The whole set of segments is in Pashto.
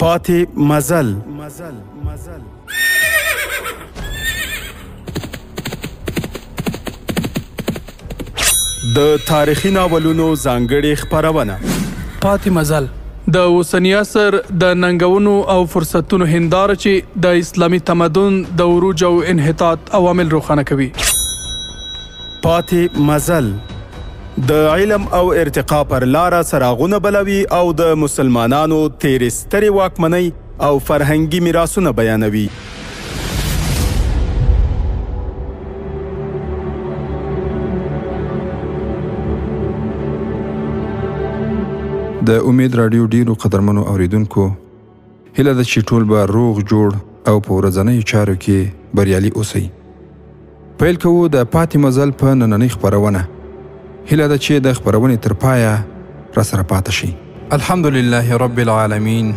پاتې مزل. د تاریخي ناولونو ځانګړې خپرونه پاتې مزل د اوسني عصر د ننګونو او فرصتونو هنداره چې د اسلامي تمدن د عروج او انحطاط عوامل روښانه کوي. پاتې مزل د علم او ارتقا پر لاره څراغونه بلوي او د مسلمانانو تیرې سترې واکمنۍ او فرهنګي میراثونه بیانوي. د امید راډیو ډیرو قدرمنو اوریدونکو هیله ده چې ټول به روغ جوړ او په ورځنیو چارو کې بریالي اوسئ. پیل کوو د پاتې مزل په نننۍ خپرونه. هیله ده چې د خپرونې تر پایه راسره پاتې شي. الحمد لله رب العالمین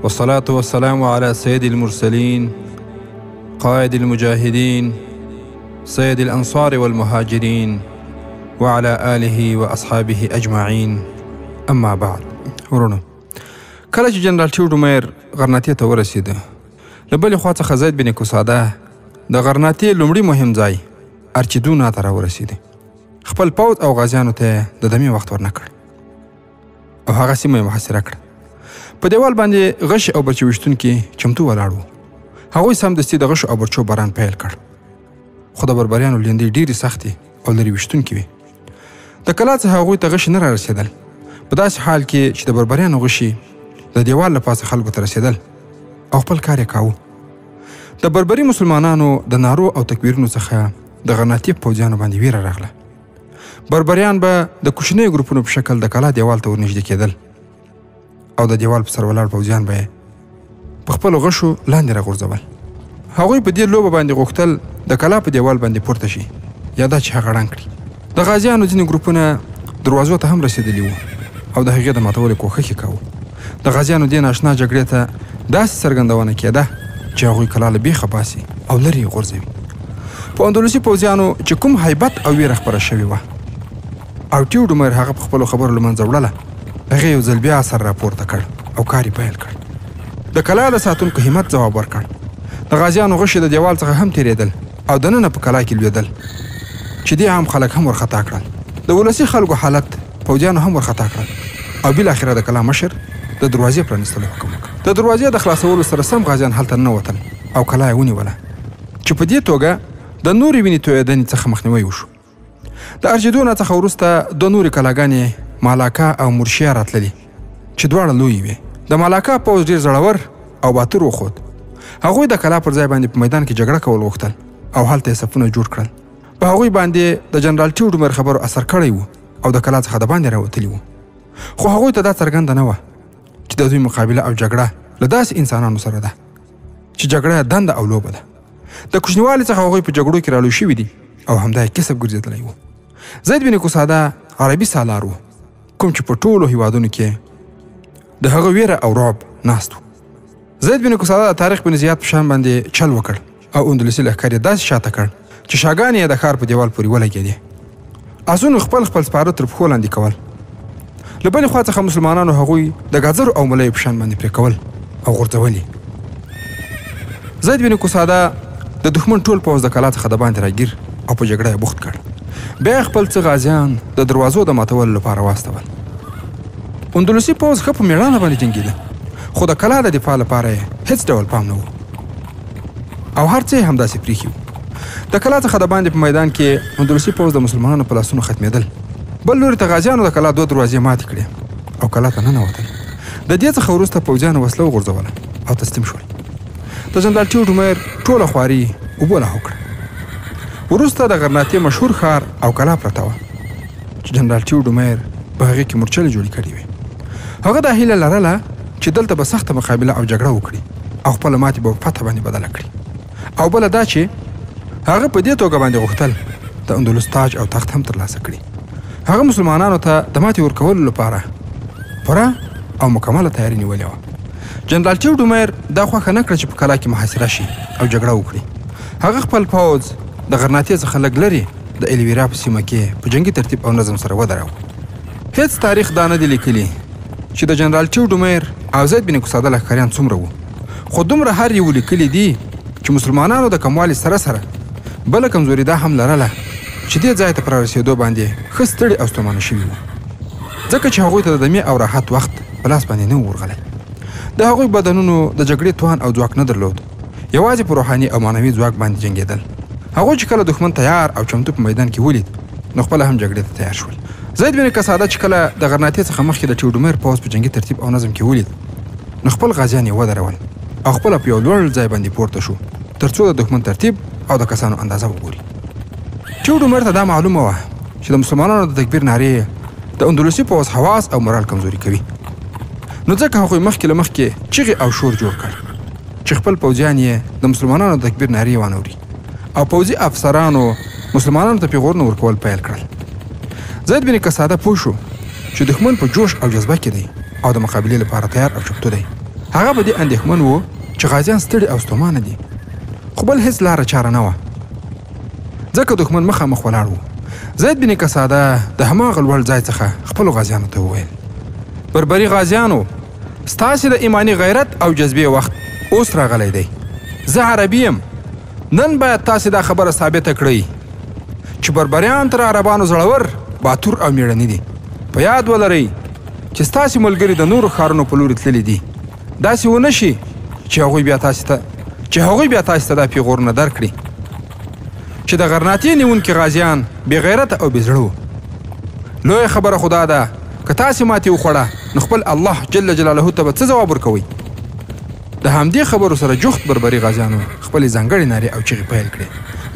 والصلاة والسلام على سید المرسلین قائد المجاهدین سید الانصار والمهاجرین وعلى آله واصحابه اجمعین. اما بعد ورونو، کله چې جنرال ټیوډومیر غرناطې ته ورسېده، له بلې خوا څخه زید بن قصاده د غرناطې لومړي مهم ځای ارچیدونا ته راورسېده. خپل پوځ او غازیانو ته د دمې وخت ورنه کړ او هغه سیمه یې محاصره کړه. په دیوال باندې غش او برچو ویشتونکي چمتو ولاړ وو. هغوی سمدستي د غشو او برچو باران پیل کړ، خو د بربریانو لیندۍ ډېرې سختې او لرې ویشتونکي وې. د کلا څخه هغوی ته غشي نه رارسېدل، په داسې حال کې چې د بربریانو غشي د دیوال له پاسه خلکو ته رسېدل او خپل کار یې کاوه. د بربري مسلمانانو د نارو او تکبیرونو څخه د غرناطې پوځیانو باندې ویره راغله. بربریان به د کوچنیو ګروپونو په شکل د کلا دیوال ته ورنږدې کېدل او د دیوال په سر ولاړ پوځیان به یې په خپلو غشو لاندې راغورځول. هغوی په دې لوبه باندې غوښتل د کلا په دیوال باندې پورته شي یا دا چې هغه ړنګ کړي. د غازیانو ځینې ګروپونه دروازو ته هم رسېدلي وو او د هغې د ماتولو کوښښ یې کاوه. د غازیانو دې ناشنا جګړې ته داسې څرګندونه کېده چې هغوی کلا له بیخه باسي او لرې یې غورځوي. په اندلسي پوځیانو چې کوم هیبت او ویره خپره شوې وه او ټیوډومیر هغه په خپلو خبرو له منځه وړله، هغې یو ځل بیا سر راپورته کړ او کار یې پیل کړ. د کلا د ساتونکو همت ځواب ورکړ. د غازیانو غشي د دیوال څخه هم تېرېدل او دننه په کلا کې لوېدل چې دې عام خلک هم ورخطا کړل. د ولسي خلکو حالت پوځیانو هم ورخطا کړل او بالاخره د کلا مشر د دروازې پرانیستلو حکم وکړ. د دروازې د خلاصولو سره سم غازیان هلته ننوتل او کلا یې ونیوله چې په دې توګه د نورې وینې تویېدنې څخه مخنیوی وشو. د ارجدونا څخه وروسته دوه نورې کلاګانې مالاکا او مورشیا راتللې چې دواړه لویې وې. د مالاکا پوځ ډېر زړور او باتور وښود. هغوی د کلا پر ځای باندې په میدان کې جګړه کول غوښتل او هلته یې صفونه جوړ کړل. په هغوی باندې د جنرال ټیوډومیر خبرو اثر کړی و او د کلا څخه د باندې راوتلي وو. خو هغوی ته دا څرګنده نه وه چې د دوی مقابله او جګړه له داسې انسانانو سره ده چې جګړه دنده او لوبه ده. د کوچنیوالي څخه هغوی په جګړو کې رالوی شوي دي او همدا یې کسب ګرځېدلی و. زید بن قصاده عربي سالار و کوم چې په ټولو هیوادونو کې د هغه ویره او رعب ناست و. زید بن قصاده د طارق بن زیاد په شان باندې چل وکړ او اندلسي لښکر یې داسې شاته کړ چې شاګانې یې د ښار په دیوال پورې ولګېدې. آسونو خپل خپل سپاره تر پښو لاندې کول. له بلې خوا څخه مسلمانانو هغوی د ګازرو او ملیو په شان باندې پرې کول او غورځول. زید بن قصاده د دښمن ټول پوځ د کلا څخه د باندې راګیر او په جګړه یې بوخت کړ. بیا یې خپل څه غازیان د دروازو د ماتولو لپاره واستول. اندلسي پوځ ښه په مېړانه باندې جنګېده، خو د کلا د دفاع لپاره یې هېڅ ډول پام نه و او هر څه یې همداسې پرېښي وو. د کلا څخه د باندې په میدان کې اندلسي پوځ د مسلمانانو په لاسونو ختمېدل. بل لوري ته غازیانو د کلا دوه دروازې ماتې کړې او کلا ته ننوتل. د دې څخه وروسته پوځیانو وسله وغورځوله او تسلیم شول. د جنرال ټیوډومیر ټوله خواري اوبو لاهو کړه. وروسته د غرناطې مشهور ښار او کلا پرته وه چې جنرال ټیوډومیر په هغې کې مورچلې جوړې کړې وې. هغه دا هیله لرله چې دلته به سخته مقابله او جګړه وکړي او خپله ماتې به په فتح باندې بدله کړي. او بله دا چې هغه په دې توګه باندې غوښتل د اندلس تاج او تخت هم ترلاسه کړي. هغه مسلمانانو ته د ماتې ورکولو لپاره پوره او مکمله تیاري نیولې وه. جنرال ټیوډومیر دا خوښه نه کړه چې په کلا کې محاصره شي او جګړه وکړي. هغه خپل پوځ د غرناطې څخه لږ لرې د ایلویرا په سیمه کې په جنګي ترتیب او نظم سره ودراوه. هیڅ تاریخ دا نه دی لیکلی چې د جنرال ټیوډومیر او زید بن قصاده لښکریان څومره وو، خو دومره هر یو لیکلي دي چې مسلمانانو د کموالي سره سره بله کمزوري دا هم لرله چې دې ځای ته پر رسېدو باندې ښه ستړي او ستومانه شوي وو، ځکه چې هغوی ته د دمې او راحت وخت په لاس باندې نه و ورغلی. د هغوی بدنونو د جګړې توان او ځواک نه درلود، یوازې په روحاني او معنوي ځواک باندې جنګېدل. هغوی چې کله دښمن تیار او چمتو په میدان کې ولید نو خپله هم جګړې ته تیار شول. زید بن قصاده چې کله د غرناطې څخه مخکې د ټیوډومیر پوځ په جنګي ترتیب او نظم کې ولید نو خپل غازیان یې ودرول او خپله په یو لوړ ځای باندې پورته شو تر څو د دښمن ترتیب او د کسانو اندازه وګوري. ټیوډومیر ته دا معلومه وه چې د مسلمانانو د تکبیر نارې د اندلسي پوځ حواس او مورال کمزوري کوي، نو ځکه هغوی مخکې له مخکې چغې او شور جوړ کړ چې خپل پوځیان یې د مسلمانانو د تکبیر نارې وانوري او پوځي افسرانو مسلمانانو ته پیغورونه ورکول پیل کړل. زید بن قصاده پوه شو چې دښمن په جوش او جذبه کې دی او د مقابلې لپاره تیار او چمتو دی. هغه په دې اندېښمن و چې غازیان ستړي او ستومانه دي، خو بل هېڅ لاره چاره نه وه ځکه دښمن مخامخ ولاړ و. زید بن قصاده د هماغه لوړ ځای څخه خپلو غازیانو ته وویل: بربري غازیانو، ستاسې د ایماني غیرت او جذبې وخت اوس راغلی دی. زه عربي یم، نن باید تاسې دا خبره ثابته کړئ چې بربریان تر عربانو زړور، باتور او میړني دي. په یاد ولرئ چې ستاسې ملګري د نورو ښارونو په لوري تللي دي. داسې ونه شي چې هغوی بیا تاسې ته دا پیغورونه درکړي چې د غرناطې نیونکي غازیان بې غیرته او بې زړه وو. لویه خبره خو دا ده که تاسې ماتې وخوړه نو خپل الله جل جلاله ته به څه ځواب ورکوئ؟ د همدې خبرو سره جفت بربري غازیانو خپلې ځانګړې نارې او چغې پیل کړې: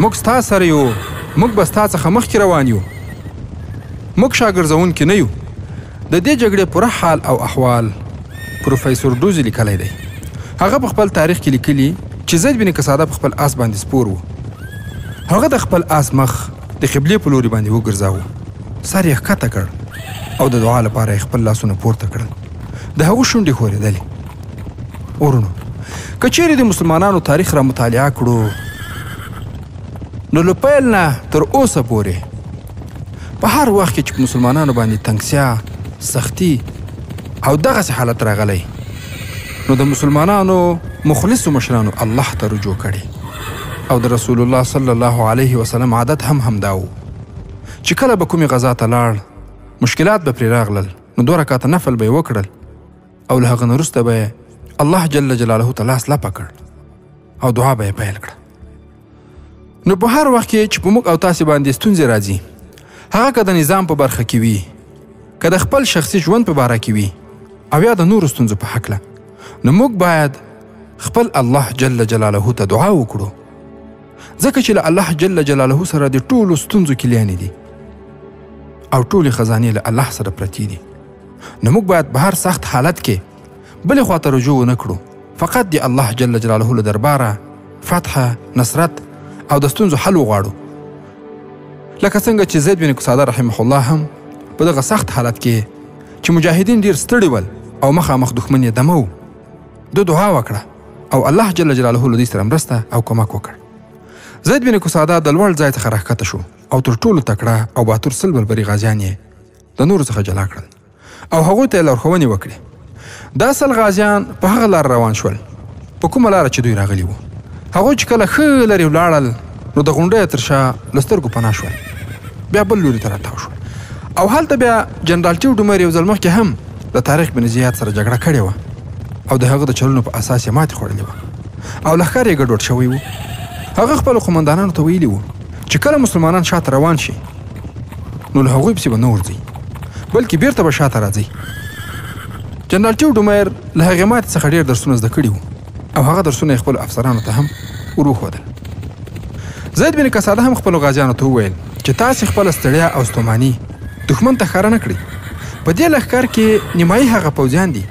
موږ ستا سره یو، موږ به ستا څخه مخکې روان یو، موږ شاګرځونکي نه یو. د دې جګړې پوره حال او احوال پروفیسور ډوزي لیکلی دی. هغه په خپل تاریخ کې لیکلي چې زید بن قصاده په خپل آس باندې سپور و. هغه د خپل آس مخ د قبلې په لوري باندې وګرځاوه، سر یې ښکته کړ او د دعا لپاره یې خپل لاسونه پورته کړل. د هغو شونډې ښورېدلې. ورونو، که چیرې د مسلمانانو تاریخ را مطالعه کړو نو له پیل نه تر اوسه پورې په هر وخت کې چې په مسلمانانو باندې تنګسیا، سختي او دغسې حالت راغلی نو د مسلمانانو مخلصو مشرانو الله ته رجوع کړي او د رسول الله صلی الله علیه وسلم عادت هم همدا و چې کله به کومې غزا ته لاړ، مشکلات به پرې راغلل نو 2 رکعته نفل به یې وکړل او له هغه نه وروسته به الله جل جلاله ته لاس لپه کړ او دعا به یې پیل کړه. نو په هر وخت کې چې په موږ او تاسې باندې ستونزې راځي، هغه که د نظام په برخه کې وي، که د خپل شخصي ژوند په باره کې وي او یا د نورو ستونزو په هکله، نو موږ باید خپل الله جل جلاله ته دعا وکړو ځکه چې له الله جل جلاله سره د ټولو ستونزو کلیانې دي او ټولې خزانې له الله سره پرتې دي. نو موږ باید په هر سخت حالت کې بلې خواته رجوع ونه کړو، فقط د الله جل جلاله له درباره فتح، نصرت او د ستونزو حل وغواړو. لکه څنګه چې زید بن قصاده رحمه الله هم په دغه سخت حالت کې چې مجاهدین ډیر ستړي ول او مخامخ دښمن یې دمه و، د دعا وکړه او الله جل جلاله له دوی سره مرسته او کومک وکړ. زید بن قصاده د لوړ ځای څخه راښکته شو او تر ټولو تکړه او باتور سل بربري غازیان یې د نورو څخه جلا کړل او هغوی ته یې لارښوونې وکړې. دا سل غازیان په هغه لار روان شول په کومه لاره چې دوی راغلي وو. هغوی چې کله ښه لرې ولاړل نو د غونډیو تر شا له سترګو پناه شول، بیا بل لوري ته راتاو شول او هلته بیا جنرال ټیوډومیر یو ځل مخکې هم د طارق بن زیاد سره جګړه کړې وه او د هغه د چلونو په اساس یې ماتې خوړلې وه او لښکر یې ګډوډ شوی و. هغه خپلو قومندانانو ته ویلي وو چې کله مسلمانان شاته روان شي نو له هغوی پسې به نه ورځئ بلکې بیرته به شاته راځئ. جنرال ټیوډومیر له هغې ماتې څخه ډېر درسونه زده کړي وو او هغه درسونه یې خپلو افسرانو ته هم ور وښودل. زید بن قصاده هم خپلو غازیانو ته وویل چې تاسې خپله ستړیا او ستوماني دښمن ته ښکاره نه کړئ. په دې لښکر کې نیمایي هغه پوځیان دي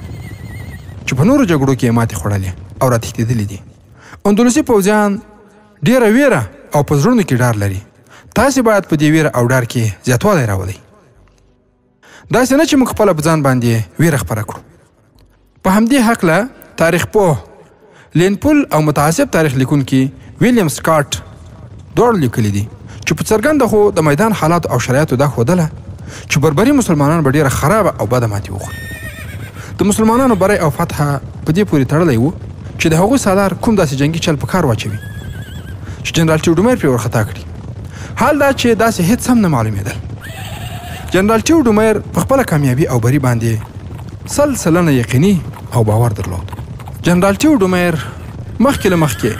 چې په نورو جګړو کې یې ماتې خوړلې او راتښتېدلي دي. اندلسي پوځیان ډېره ویره او په زړونو کې ډار لري. تاسې باید په دې ویره او ډار کې زیاتوالی راولئ. داسې نه چې موږ خپله په ځان باندې ویره خپره کړو. په همدې هکله تاریخ پوه لینپول او متعصب تاریخ لیکونکي ویلیام سکاټ دواړو لیکلي دي چې په څرګنده خو د میدان حالاتو او شرایطو دا ښودله چې بربري مسلمانان به ډېره خرابه او بده ماتې وخوري. د مسلمانانو بری او فتح په دې پورې تړلی و چې د هغوی سالار کوم داسې جنگي چل په کار واچوي چې جنرال ټیوډومیر پرې ورخطا کړي. حال دا چې داسې هیڅ هم نه معلومېدل. جنرال ټیوډومیر په خپله کامیابي او بری باندې 100% یقیني او باور درلود. جنرال ټیوډومیر مخکې له مخکې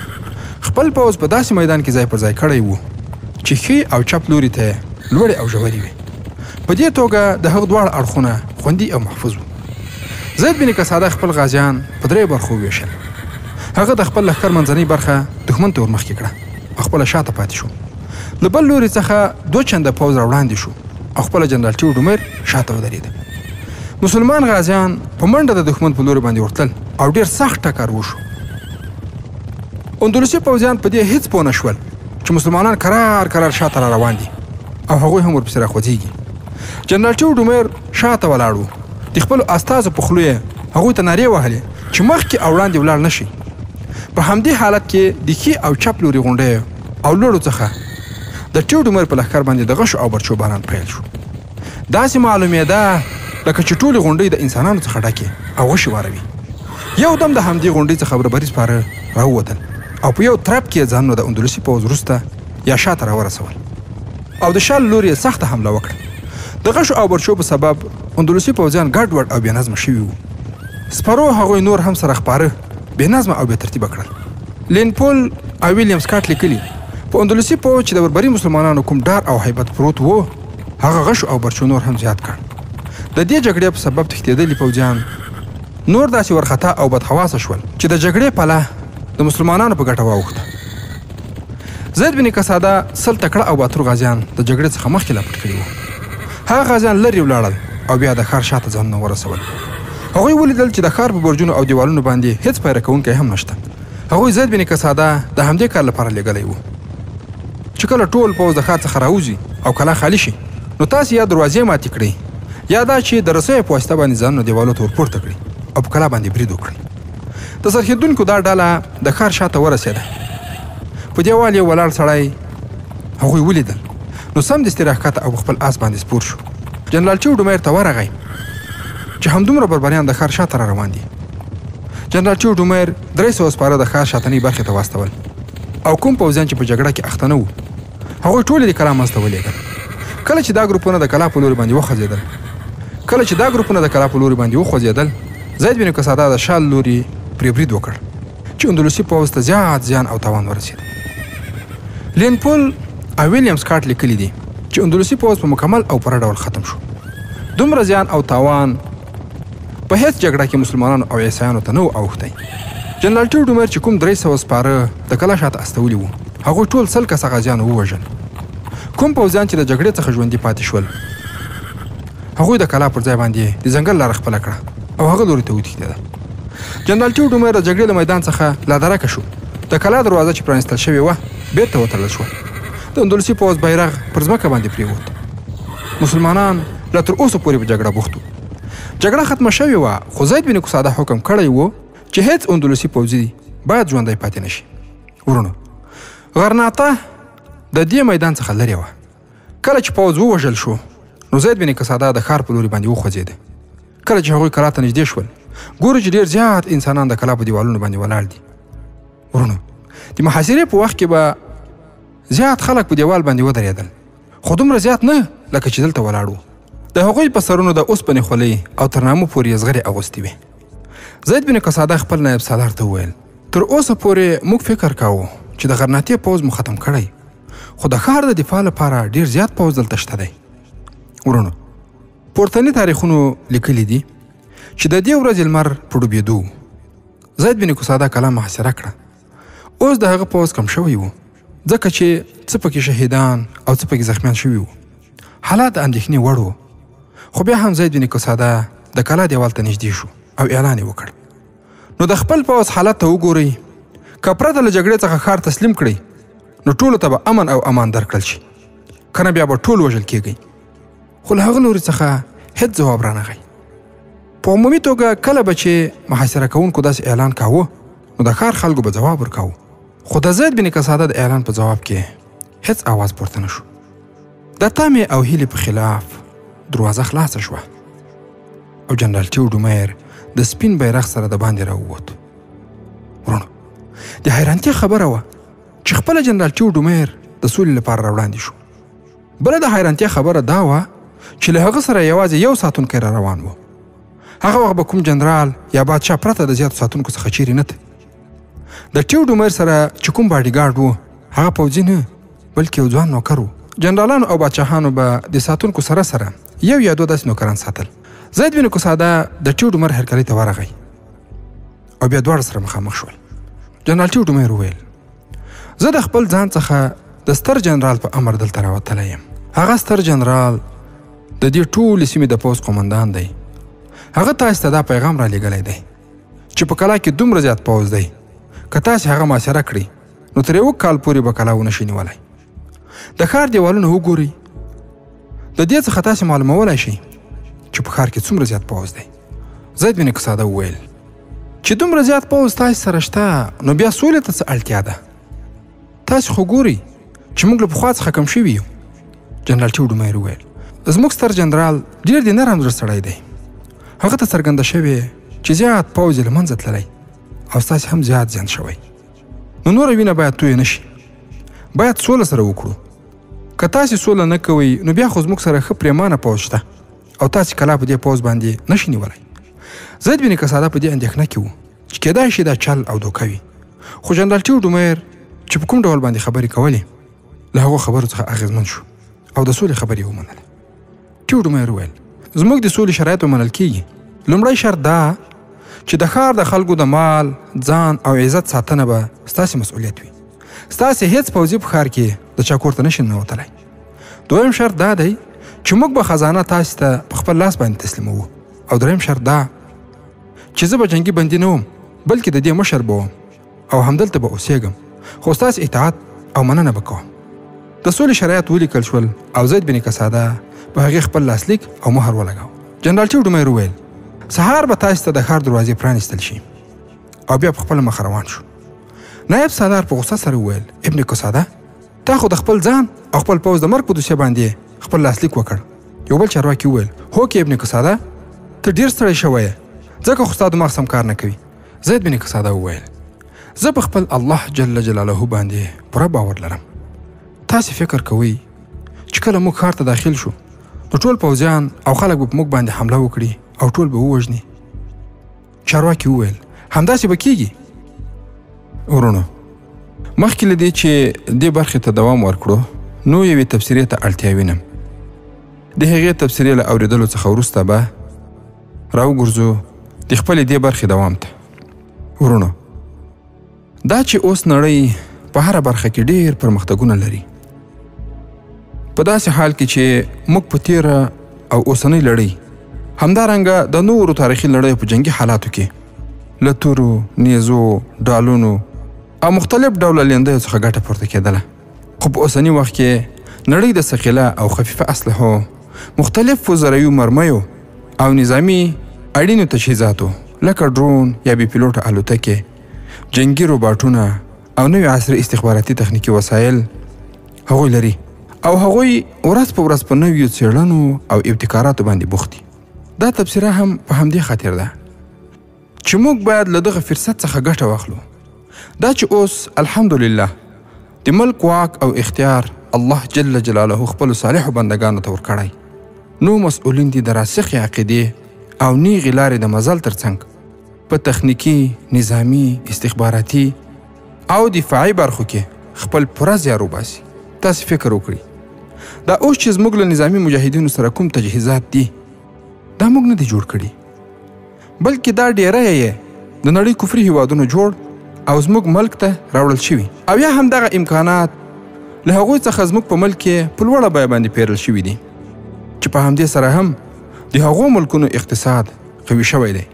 خپل پوځ په داسې میدان کې ځای پر ځای کړی و چې ښي او چپ لوري ته لوړې او ژورې وي. په دې توګه د هغه دواړه اړخونه خوندي او محفوظ وو. زید بن قصاده خپل غازیان په 3 برخو وویشل. هغه د خپل لښکر منځنۍ برخه دښمن ته ورمخکې کړه او خپله شاته پاتې شو. له بل لوري څخه 2 چنده پوځ راوړاندې شو او خپله جنرال ټیوډومیر شاته ودرېده. مسلمان غازیان په منډه د دښمن په لوري باندې ورتلل او ډېر سخت ټکر وشو. اندلسي پوځیان په دې هیڅ پوه نه شول چې مسلمانان کرار شاته را روان دي او هغوی هم ورپسې راخوځېږي. جنرال ټیوډومیر شاته ولاړ و. د خپلو استازو په خولو یې هغوی ته نارې وهلې چې مخکې او وړاندې ولاړ نه شي. په همدې حالت کې د ښي او چپ لوري غونډیو او لوړو څخه د ټیوډومیر په لښکر باندې د غشو او برچو باران پیل شو. داسې معلومېده لکه چې ټولې غونډۍ د انسانانو څخه ډکې او غشې واروي. یو دم د همدې غونډۍ څخه بربري سپاره راووتل او په یو ترپ کې ځانونه د اندلسي پوځ وروسته یا شاته راورسول او د شال لوري یې سخته حمله وکړه. د غشو او برچو په سبب اندلسي پوځیان ګډوډ او بېنظمه شوي وو. سپرو هغوی نور هم سره خپاره بېنظمه او بې ترتیبه کړل. لینپول او ویلیام سکاټ لیکلي په اندلسي پوځ چې د بربري مسلمانانو کوم ډار او هیبت پروت و هغه غشو او برچو نور هم زیات کړ. د دې جګړې په سبب تښتېدلي پوځیان نور داسې ورخطا او بدحواسه شول چې د جګړې پله د مسلمانانو په ګټه واوښته. زید بن قصاده 100 تکړه او باتور غازیان د جګړې څخه مخکې لا پټ کړي وو. هغه غازیان لرې ولاړل او بیا د ښار شاته ځانونه ورسول. هغوی ولیدل چې د ښار په برجونو او دیوالونو باندې هیڅ پیره کوونکی هم نشته. هغوی زید بن قصاده د همدې کار لپاره لېږلی و چې کله ټول پوځ د ښار څخه راوځي او کلا خالي شي نو تاسې یا دروازې ماتې کړئ یا دا چې د رسیو په واسطه باندې ځانونه دیوالو ته ورپورته کړي او په کلا باندې برید وکړي. د سرښندونکو دا ډله د ښار شاته ورسېده. په دیوال یو ولاړ سړی هغوی ولیدل نو سمدستي راښکته او په خپل آس باندې سپور شو. جنرال ټیوډومیر ته ورغی چې همدومره بربریان د ښار شاته را روان دي. جنرال ټیوډومیر 300 سپاره د ښار شاتنۍ برخې ته واستول او کوم پوځیان چې په جګړه کې اخته نه وو هغوی ټولې د کلا منځ ته ولېږل. کله چې دا ګروپونه د کلا په لوري باندې وخوځېدل زید بن قصاده د شال لوري پرې برید وکړ چې اندلسي پوځ ته زیات زیان او تاوان ورسېد. لینپول او ویلیام سکاټ لیکلي دي چې اندلسي پوځ په مکمل او پوره ډول ختم شو. دومره زیان او تاوان په هیڅ جګړه کې مسلمانانو او عیسایانو ته نه و اوښتی. جنرال ټیوډومیر چې کوم 300 سپاره د کلا شاته استولي وو هغوی ټول 100 کسه غازیان ووژل. کوم پوځیان چې د جګړې څخه ژوندي پاتې شول هغوی د کلا پر ځای باندې د ځنګل لاره خپله کړه او هغه لوري ته وتښتېدل. جنرال ټیوډومیر د جګړې له میدان څخه لا درکه شو. د کلا دروازه چې پرانیستل شوې وه بېرته وتړل شوه. د اندلسي پوځ بیرغ پر ځمکه باندې پرېوت. مسلمانان لا تر اوسه پورې په جګړه بوخت وو. جګړه ختمه شوې وه خو زید بن قصاده حکم کړی و چې هیڅ اندلسي پوځي باید ژوندی پاتې نه شي. ورونو غرناطه د دې میدان څخه لرې وه. کله چې پوځ ووژل شو نو زید بن قصاده د ښار په لوري باندې وخوځېده. کله چې هغوی کلا ته نږدې شول ګورو چې ډېر زیات انسانان د کلا په دیوالونو باندې ولاړ دي. ورونو د محاصرې په وخت کې به زیات خلک په دیوال باندې ودرېدل خو دومره زیات نه لکه چې دلته ولاړ وو. د هغوی په سرونو د اوسپنې خولۍ او تر نامو پورې یې زغرې اغوستې وې. زید بن قصاده خپل نایب سالار ته وویل تر اوسه پورې موږ فکر کوو چې د غرناطې پوځ مو ختم کړی خو د ښار د دفاع لپاره ډېر زیات پوځ دلته شته دی. ورونو پورتني تاریخونو لیکلي دي چې د دې ورځې لمر په ډوبېدو زید بن قصاده کلا محاصره کړه. اوس د هغه پوځ کم شوی و ځکه چې څه پکې شهیدان او څه پکې زخمیان شوي وو. حالات د اندېښنې وړ و خو بیا هم زید بن قصاده د کلا دیوال ته نږدې شو او اعلان یې وکړ نو د خپل پوځ حالت ته وګورئ که پرته له جګړې څخه ښار تسلیم کړئ نو ټولو ته به امن او امان درکړل شي کنه بیا به ټول وژل کېږئ. خو له هغه لوري څخه هیڅ ځواب رانغی. په عمومي توګه کله به چې محاصره کوونکو داسې اعلان کاوه نو د ښار خلکو به ځواب ورکاوه خو د زید بن قصاده د اعلان په ځواب کې هیڅ آواز پورته نه شو. د تمې او هیلې په خلاف دروازه خلاصه شوه. او جنرال ټیوډومیر د سپین بیرغ سره د باندې راووت. ورونو د حیرانتیا خبره وه چې خپله جنرال ټیوډومیر د سولې لپاره راوړاندې شو. بله د حیرانتیا خبره دا وه چې له هغه سره یوازې یو ساتونکی را روان و. هغه وخت به کوم جنرال یا بادشاه پرته د زیاتو ساتونکو څخه چیرې نه ته. د ټیوډومیر سره چې کوم باډیګارډ و هغه پوځي نه بلکې یو ځوان نوکر و. جنرالانو او بادشاهانو به د ساتونکو سره سره یو یا دوه داسې نوکران ساتل. زید بن قصاده د ټیوډومیر هرکلي ته ورغی او بیا دواړه سره مخامخ شول. جنرال ټیوډومیر وویل زه د خپل ځان څخه د ستر جنرال په امر دلته راوتلی یم. هغه ستر جنرال د دې ټولې سیمې د پوځ قومندان دی. هغه تاسو ته دا پیغام را لېږلی دی چې په کلا کې دومره زیات پوځ دی که تاسې هغه محاصره کړئ نو تر یوه کال پورې به کلا ونه شي نیولی. د ښار دیوالونه وګورئ، د دې څخه تاسې معلومولی شئ چې په ښار کې څومره زیات پوځ دی. زید بن قصاده وویل چې دومره زیات پوځ تاسې سره شته نو بیا سولې ته څه اړتیا ده؟ تاسې خو ګورئ چې موږ له پخوا څخه کم شوي یو. جنرال ټیوډومیر وویل زموږ ستر جنرال ډېر د نرم زړه سړی دی. هغه ته څرګنده شوې چې زیات پوځ یې له منځه تللی او ستاسې هم زیات زیان شوی. نو نوره وینه باید تویه نه شي. باید سوله سره وکړو. که تاسې سوله نه کوئ نو بیا خو زموږ سره ښه پرېمانه پوځ شته او تاسې کلا په دې پوځ باندې نه شي نیولی. زید بن قصاده په دې اندېښنه کې و چې کیدای شي دا چل او دوکه وي. خو جنرال ټیوډومیر چې په کوم ډول باندې خبرې کولې له هغو خبرو څخه اغېزمن شو او د سولې خبرې یې ومنله. ټیوډومیر وویل زموږ د سولې شرایط ومنل کېږي. لومړی شرط دا چې د ښار د خلکو د مال، ځان او عزت ساتنه به ستاسې مسؤلیت وي. ستاسې هیڅ پوځي په ښار کې د چا کور ته نشي ننوتلی. دویم شرط دا دی چې موږ به خزانه تاسې ته په خپل لاس باندې تسلیموو. او دریم شرط دا چې زه به جنګي بندي نه وم بلکې د دې مشر به وم او همدلته به اوسېږم، خو ستاسې اطاعت او مننه به کوم. د سولې شرایط ولیکل شول او زید بن قصاده په هغې خپل لاسلیک او مهر ولګاو. جنرال ټیوډومیر وویل سهار به تاسې ته د ښار دروازې پرانیستل شي او بیا په خپله مخه روان شو. نایب سالار په غوسه سره وویل ابن قصاده تا خو د خپل ځان او خپل پوځ د مرګ په دوسیه باندې خپل لاسلیک وکړ. یو بل چارواکي وویل هو کې ابن قصاده ته ډېر ستړی شوی یې ځکه خو ستا دماغ سم کار نه کوي. زید بن قصاده وویل زه په خپل الله جل جلاله باندې پوره باور لرم. تاسې فکر کوئ چې کله موږ ښار ته داخل شو نو ټول پوځیان او خلک به په موږ باندې حمله وکړي او ټول به ووژني؟ چارواکي وویل همداسې به کېږي. ورونو مخکې له دې چې دې برخې ته دوام ورکړو نو یوې تبصرې ته اړتیا وینم. د هغې تبصرې له اورېدلو څخه وروسته به راوګرځو د خپلې دې برخې دوام ته. ورونو دا چې اوس نړۍ په هره برخه کې ډېر پرمختګونه لري، په داسې حال کې چې موږ په تیره او اوسنۍ لړۍ همدارنګه د نورو تاریخي لړیو په جنګي حالاتو کې له تورو، نیزو، ډالونو او مختلف ډوله لیندیو څخه ګټه پورته کېدله. خو په اوسني وخت کې نړۍ د ثقیله او خفیفه اسلحو، مختلفو زرعیو مرمیو او نظامي اړینو تجهیزاتو لکه ډرون یا بې پیلوټه الوتکې، جنګي روباټونه او نوې عصري استخباراتي تخنیکي وسایل هغوی لري او هغوی ورځ په ورځ په نویو څېړنو او ابتکاراتو باندې بوخت دي. دا تبصره هم په همدې خاطر ده چې موږ باید له دغه فرصت څخه ګټه واخلو. دا چې اوس الحمدلله د ملک واک او اختیار الله جل جلاله خپلو صالحو بندګانو ته ورکړی، نو مسؤلین دي د راسخې عقیدې او نیغې لارې د مزل تر څنګ په تخنیکي، نظامي، استخباراتي او دفاعي برخو کې خپل پوره زیار وباسي. تاسې فکر وکړئ دا اوس چې زموږ له نظامي مجاهدینو سره کوم تجهیزات دي دا موږ نه دي جوړ کړي بلکې دا ډیری یې د نړۍ کفري هیوادونو جوړ او زموږ ملک ته راوړل شوي او یا هم دغه امکانات له هغوی څخه زموږ په ملک کې په لوړه بیه باندې پیرل شوي دي چې په همدې سره هم د هغو ملکونو اقتصاد قوي شوی دی.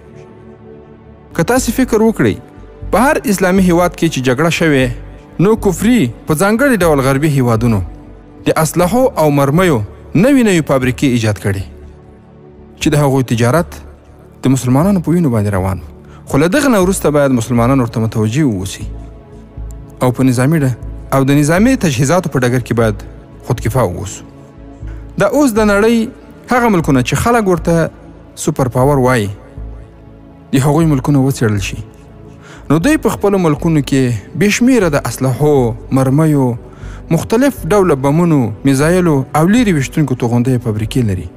که تاسې فکر وکړئ په هر اسلامي هیواد کې چې جګړه شوې نو کفري په ځانګړي ډول غربي هیوادونو د اسلحو او مرمیو نوې فابریکې ایجاد کړي چې د هغوی تجارت د مسلمانانو په وینو باندې روان و. خو له دغه نه وروسته باید مسلمانان ورته متوجه واوسي او په نظامي او د نظامي تجهیزاتو په ډګر کې باید خودکفا واوسو. دا اوس د نړۍ هغه ملکونه چې خلک ورته سوپر پاور وایي د هغوی ملکونه وڅېړل شي نو دوی په خپلو ملکونو کې بېشمېره د اسلحو مرمیو مختلف ډوله بمونو میزایلو او لیرې ویشتونکو توغندیو فابریکې لري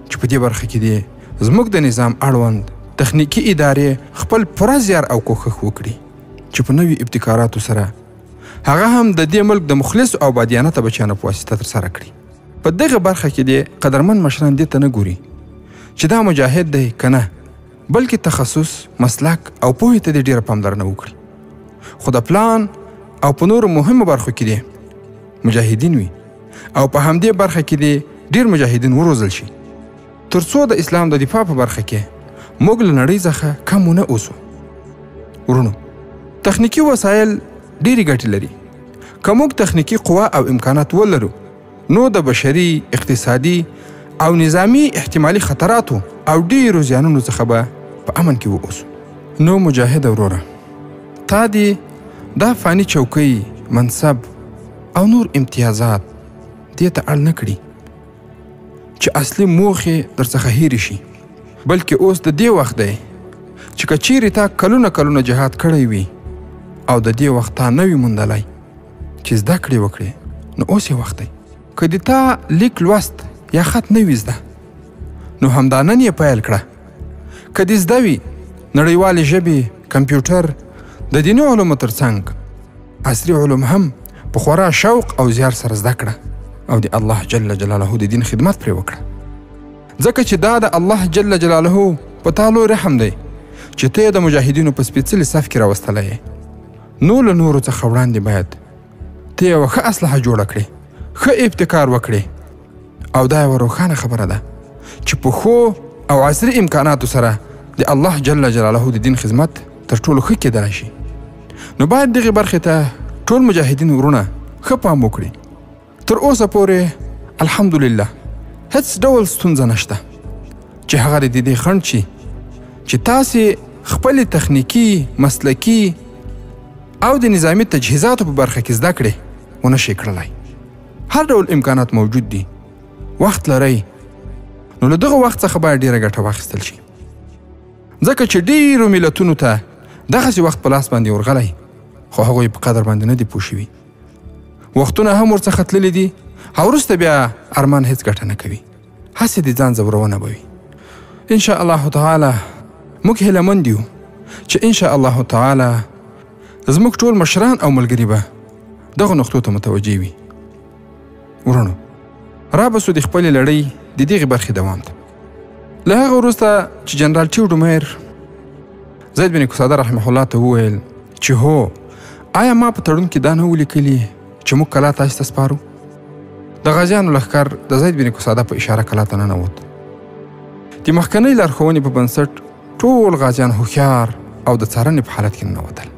چې په دې برخه کې دی زموږ د نظام اړوند تخنیکي ادارې خپل پوره زیار او کوښښ وکړي چې په نوي ابتکاراتو سره هغه هم د دې ملک د مخلصو او بادیانته بچیانو په واسطه ترسره کړي په دغه برخه کې دی قدرمن مشران دې ته نه ګوري چې دا مجاهد دی که نه بلکې تخصص مسلک او پوهې ته دې ډېره پاملرنه وکړي خو د پلان او په نورو مهمو برخو کې دی مجاهدین وي او په همدې برخه کې دی ډېر مجاهدین وروزل شي تر څو د اسلام د دفاع په برخه کې موږ له نړۍ څخه کم ونه اوسو ورونو تخنیکي وسایل ډېرې ګټې لري که موږ تخنیکي قوا او امکانات ولرو نو د بشري اقتصادي او نظامی احتمالي خطراتو او ډېرو زیانونو څخه به په امن کې واوسو نو مجاهد وروره تا دې دا فاني چوکۍ منصب او نور امتیازات دې ته اړ نه کړي چې اصلي موخې درڅخه هېرې شي بلکې اوس د دې وخت دی چې که چیرې تا کلونه جهاد کړی وي او د دې وخت تا نه وي موندلی چې زده کړې وکړې نو اوس یې وخت دی که د تا لیک لوست یا خط نه وي زده نو همدا نن یې پیل کړه که دې زده وي نړیوالې ژبې کمپیوټر د دیني علومو تر څنګ عصري علوم هم په خورا شوق او زیار سره زده کړه او د الله جل جلاله د دین خدمت پرې وکړه ځکه چې دا د الله جل جلاله په تا لوی رحم دی چې ته یې د مجاهدینو په سپېڅلي صف کې راوستلی یې نو له نورو څخه وړاندې باید ته یوه ښه اسلحه جوړه کړې ښه ابتکار وکړې او دا یوه روښانه خبره ده چې په ښو او عصري امکاناتو سره د الله جل جلاله د دین خدمت تر ټولو ښه کېدلی شي نو باید دغې برخې ته ټول مجاهدین ورونه ښه پام وکړي تر اوسه پورې الحمدلله هیڅ ډول ستونزه نشته چې هغه د دې خنډ شي چې تاسې خپلې تخنیکي مسلکي او د نظامي تجهیزاتو په برخه کې زده کړې ونه شئ کړلی هر ډول امکانات موجود دي وخت لرئ نو له دغه وخت څخه باید ډېره ګټه واخیستل شي ځکه چې ډېرو ملتونو ته دغسې وخت په لاس باندې ورغلی خو هغوی په قدر باندې نه دي پوه شوي وختونه هم ورڅخه تللي دي او وروسته بیا ارمان هیڅ ګټه نه کوي هسې د ځان ځورونه به وي انشاء الله تعالی موږ هیلهمند یو چې انشاء الله تعالی زموږ ټول مشران او ملګري به دغو نقطو ته متوجه وي ورونو رابسو د خپلې لړۍ د دغې برخې دوام ته له هغه وروسته چې جنرال ټیوډومیر زید بن قصاده رحمه الله ته وویل چې هو آیا ما په تړون کې دا نه ولیکلي چې موږ کلا تاسې ته سپارو د غازیانو لښکر د زید بن قصاده په اشاره کلا ته ننوت د مخکنۍ لارښوونې په بنسټ ټول غازیان هوښیار او د څارنې په حالت کې ننوتل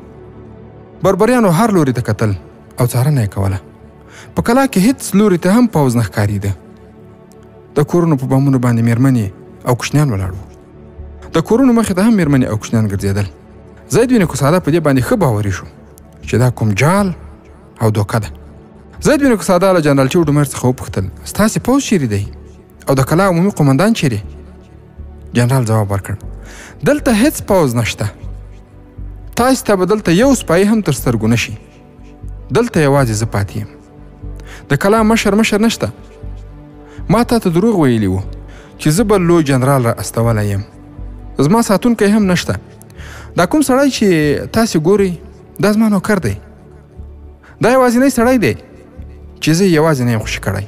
بربریانو هر لوري ته کتل او څارنه یې کوله په کلا کې هیڅ لوري ته هم پوځ نه ښکارېده د کورونو په بامونو باندې میرمنې او کوچنیان ولاړ وو د کورونو مخې ته هم میرمنې او کوچنیان ګرځېدل زید بن قصاده په دې باندې ښه باوري شو چې دا کوم جال او دوکه ده زید بن قصاده له جنرال ټیوډومیر څخه وپوښتل ستاسې پوځ چیرې دی او د کلا عمومي قمندان چیرې جنرال ځواب ورکړ دلته هیڅ پوځ نشته تاسې ته به دلته یو سپایي هم تر سترګو نه شي دلته یوازې زه پاتې یم د کلا مشر نشته ما تا ته دروغ ویلي وو چې زه به لوی جنرال را استولی یم زما ساتونکی هم نشته دا کوم سړی چې تاسې ګورئ دا زما نوکر دی دا یوازینی سړی دی چې زه یوازې نه یم خوشي کړی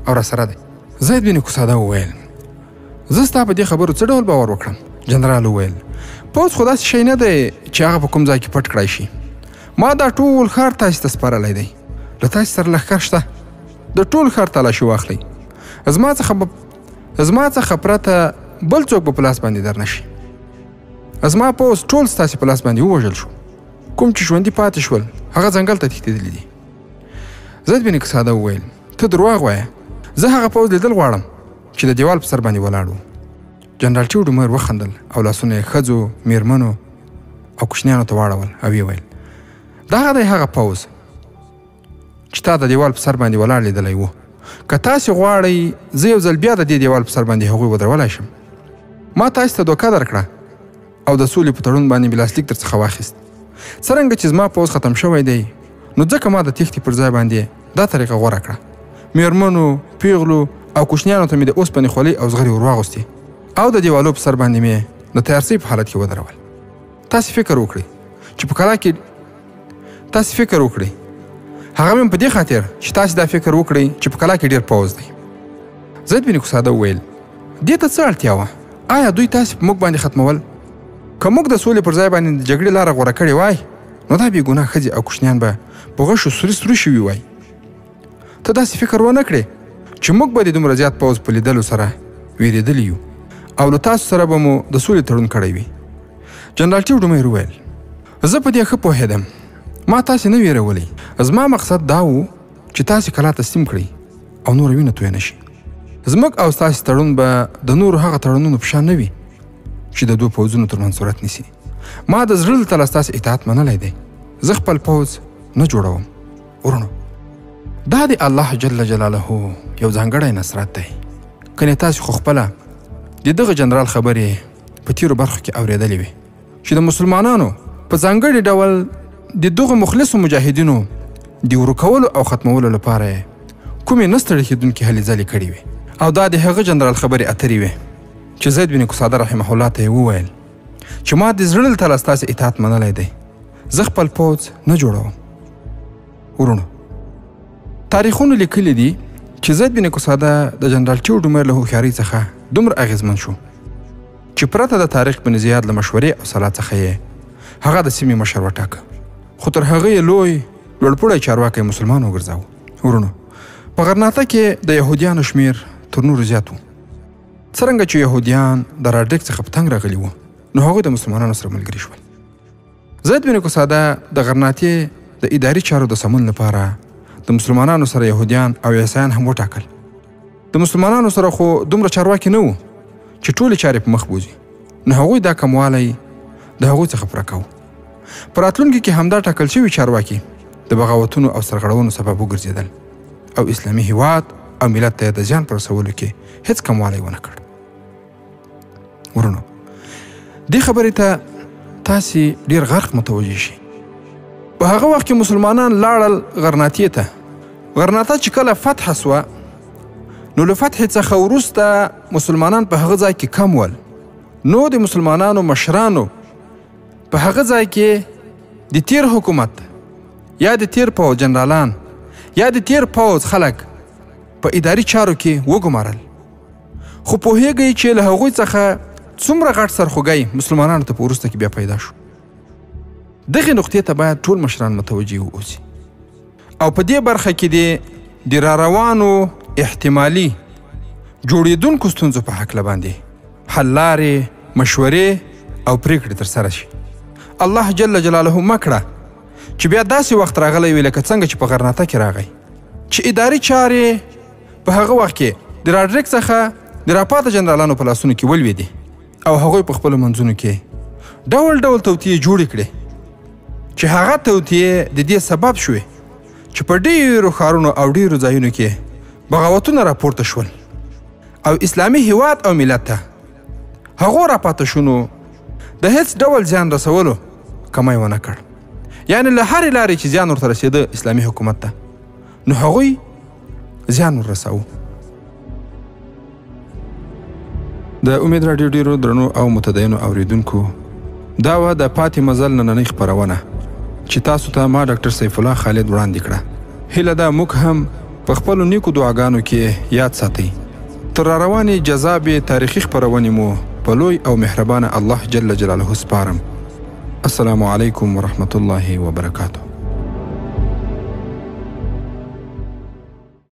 او راسره دی زید بن قصاده وویل زه ستا په دې خبرو څه ډول باور وکړم جنرال وویل پوځ خو داسې شی نه دی چې هغه په کوم ځای کې پټ کړی شي ما دا ټول ښار تاسې ته سپارلی دی له تاسې سره لښکر شته د ټول ښار تلاشي واخلئ زما څخه پرته بل څوک به په لاس باندې در نه شي زما پوځ ټول ستاسې په لاس باندې ووژل شو کوم چې ژوندي پاتې شول هغه ځنګل ته تښتېدلي دي زید بن قصاده وویل ته درواغ وایه زه هغه پوځ لیدل غواړم چې د دیوال په سر باندې ولاړ و جنرال ټیوډومیر وخندل او لاسونه یې ښځو میرمنو او کوچنیانو ته واړول او یې ویل دغه دی هغه پوځ چې تا د دیوال په سر باندې ولاړ لیدلی و که تاسې غواړئ زه یو ځل بیا د دې دیوال په سر باندې هغوی ودرولی شم ما تاسو ته دوکه درکړه او د سولې په تړون باندې بلاسلیک درڅخه واخیست. څرنګه چې زما پوځ ختم شوی دی نو ځکه ما د تېښتې پر ځای باندې دا طریقه غوره کړه. میرمنو، پیغلو او کوچنیانو ته مې د اوسپنې خولۍ او زغرې ور واغوستې او د دیوالو په سر باندې مې د تیارسۍ په حالت کې ودرول. تاسې فکر وکړئ چې په کلا کې هغه مې په دې خاطر چې تاسې دا فکر وکړئ چې په کلا کې ډېر پوځ دی. زید بن قصاده وویل دې ته څه اړتیا وه؟ آیا دوی تاسې په موږ باندې ختمول؟ که موږ د سولې پر ځای باندې د جګړې لاره غوره کړې وای نو دا بې ګناه ښځې او کوچنیان به په غشو سوري شوي وای. ته داسې فکر ونه کړې چې موږ به د دومره زیات پوځ په لیدلو سره ویرېدلي یو او له تاسو سره به مو د سولې تړون کړی وي. جنرال ټي ډومیر وویل زه په دې ښه پوهېدم، ما تاسې نه ویرولی. زما مقصد دا و چې تاسې کلا تسلیم کړئ او نوره وینه تویه نه شي. زموږ او ستاسې تړون به د نورو هغه تړونونو په شان نه وي چې د دوه پوځونو ترمنځ صورت نیسي. ما د زړه له تله ستاسې اطاعت منلی دی. زه خپل پوځ نه جوړوم. ورونو، دا د الله جل جلاله یو ځانګړی نصرت دی. کنې تاسې خو خپله د دغه جنرال خبرې په تیرو برخو کې اورېدلې وي چې د مسلمانانو په ځانګړي ډول د دغه مخلصو مجاهدینو د ورکولو او ختمولو لپاره کومې نه ستړې کېدونکې هلې ځلې کړې وي او دا د هغه جنرال خبرې اترې وي چې زید بن قصاده رحمه الله ته یې وویل چې ما د زړه له تله ستاسې اطاعت منلی دی. زه خپل پوځ نه جوړوم. ورونو، تاریخونو لیکلي دي چې زید بن قصاده د جنرال ټي ډومیر له هوښیارۍ څخه دومره اغېزمن شو چې پرته د طارق بن زیاد له مشورې او صلاح څخه یې هغه د سیمې مشر وټاکه، خو تر هغه یې لوی لوړپوړی چارواکی مسلمان وګرځاوه. ورونو، په غرناطه کې د یهودیانو شمیر تر نورو زیات و. څرنګه چې یهودیان د راډیک څخه په تنګ راغلي وو نو هغوی د مسلمانانو سره ملګري شول. زید بن قصاده د غرناطې د اداري چارو د سمون لپاره د مسلمانانو سره یهودیان او عیسایان هم وټاکل. د مسلمانانو سره خو دومره چارواکي نه وو چې ټولې چارې په مخ بوځي، نو هغوی دا کموالی د هغوی څخه پوره کوو. په راتلونکي کې همدا ټاکل شوي چارواکي د بغاوتونو او سرغړونو سبب وګرځېدل او اسلامي هیواد او ملت ته د زیان په رسولو کې هیڅ کموالی ونه کړ. ورونو، دې خبرې ته تاسې ډېر غرق متوجه شئ. په هغه وخت کې مسلمانان لاړل غرناطې ته. غرناطه چې کله فتح سوه نو له فتح څخه وروسته مسلمانان په هغه ځای کې کم ول. نو د مسلمانانو مشرانو په هغه ځای کې د تیر حکومت یا د تیر پوځ جنرالان یا د تیر پوځ خلک په اداري چارو کې وګمارل. خو پوهیږئ چې له هغوی څخه څومره غټ سرخوږی مسلمانانو ته په وروسته کې بیا پیدا شو. دغې نقطې ته باید ټول مشران متوجه واوسي او په دې برخه کې د راروانو احتمالي جوړېدونکو ستونزو په هکله باندې حل لارې، مشورې او پریکړې ترسره شي. الله جل جلاله مه کړه چې بیا داسې وخت راغلی وي لکه څنګه چې په غرناطه کې راغی چې اداري چارې په هغه وخت کې د راډریک څخه د راپاته جنرالانو په لاسونو کې ولوېدې او هغوی په خپلو منځونو کې ډول ډول توطیې جوړې کړې چې هغه توطیې د دې سبب شوې چې په ډېرو ښارونو او ډېرو ځایونو کې بغاوتونه راپورته شول او اسلامي هیواد او ملت ته هغو راپاته شونو د هیڅ ډول زیان رسولو کمی ونه کړ. یعنې له هرې لارې چې زیان ورته رسېده اسلامي حکومت ته نو هغوی زیان ورساوه. د امید راډیو ډېرو درنو او متدینو اوریدونکو، دا وه د پاتې مزل نننۍ خپرونه چې تاسو ته ما ډاکټر سیف الله خالد وړاندې کړه. هیله ده موږ هم په خپلو نیکو دعاګانو کې یاد ساتئ. تر راروانې جذابې تاریخي خپرونې مو په لوی او مهربانه الله جل جلاله سپارم. السلام علیکم ورحمة الله وبرکاته.